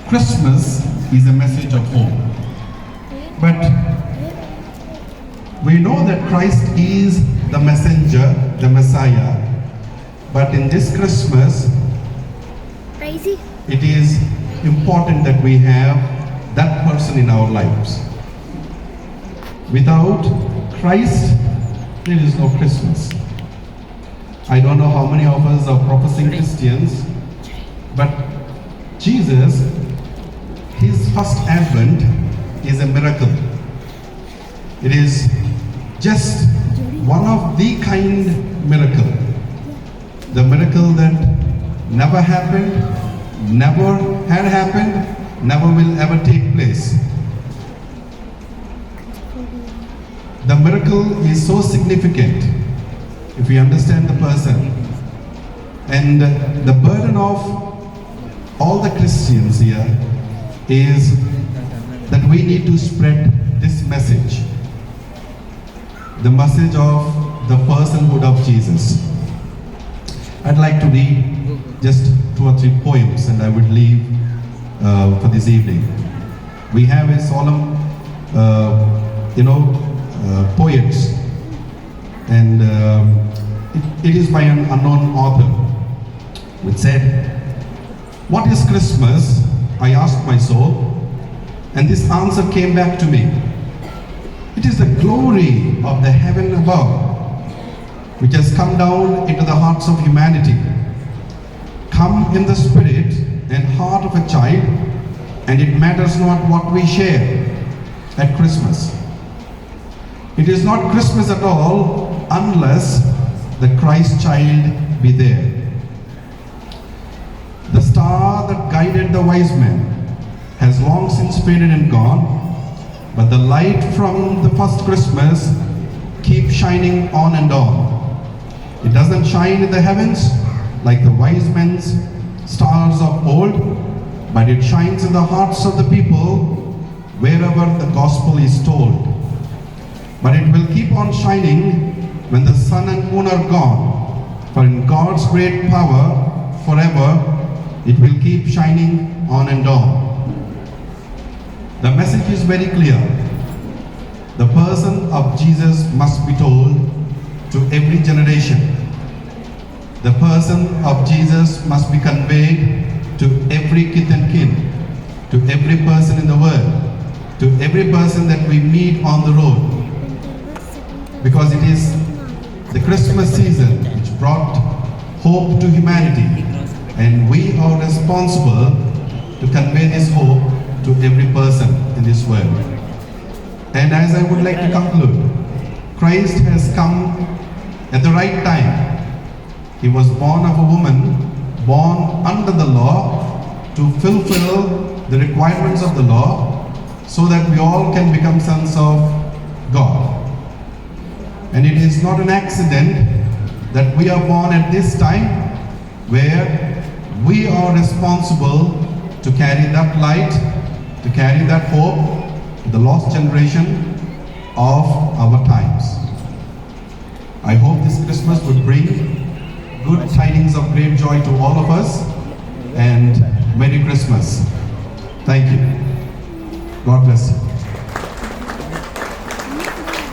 Christmas is a message of hope. But we know that Christ is the messenger, the Messiah. But in this Christmas, Crazy. it is important that we have that person in our lives. Without Christ, there is no Christmas. I don't know how many of us are professing Christians, but Jesus, his first advent is a miracle. It is just one of the kind miracle. The miracle that never happened, never had happened, never will ever take place. The miracle is so significant if we understand the person. And the burden of all the Christians here is that we need to spread this message. The message of the personhood of Jesus. I'd like to read just 2 or 3 poems and I would leave for this evening. We have a solemn, poets, and it is by an unknown author, which said, "What is Christmas? I asked my soul, and this answer came back to me. It is the glory of the heaven above, which has come down into the hearts of humanity. Come in the spirit and heart of a child, and it matters not what we share at Christmas. It is not Christmas at all unless the Christ child be there. The star that guided the wise men has long since faded and gone, but the light from the first Christmas keeps shining on and on. It doesn't shine in the heavens like the wise men's stars of old, but it shines in the hearts of the people wherever the gospel is told. But it will keep on shining when the sun and moon are gone, for in God's great power forever it will keep shining on and on." The message is very clear. The person of Jesus must be told to every generation. The person of Jesus must be conveyed to every kith and kin, to every person in the world, to every person that we meet on the road. Because it is the Christmas season which brought hope to humanity, and we are responsible to convey this hope to every person in this world. And as I would like to conclude, Christ has come at the right time. He was born of a woman, born under the law, to fulfill the requirements of the law, so that we all can become sons of God. And it is not an accident that we are born at this time, where we are responsible to carry that light, to carry that hope to the lost generation of our times. I hope this Christmas would bring good tidings of great joy to all of us, and Merry Christmas. Thank you. God bless you.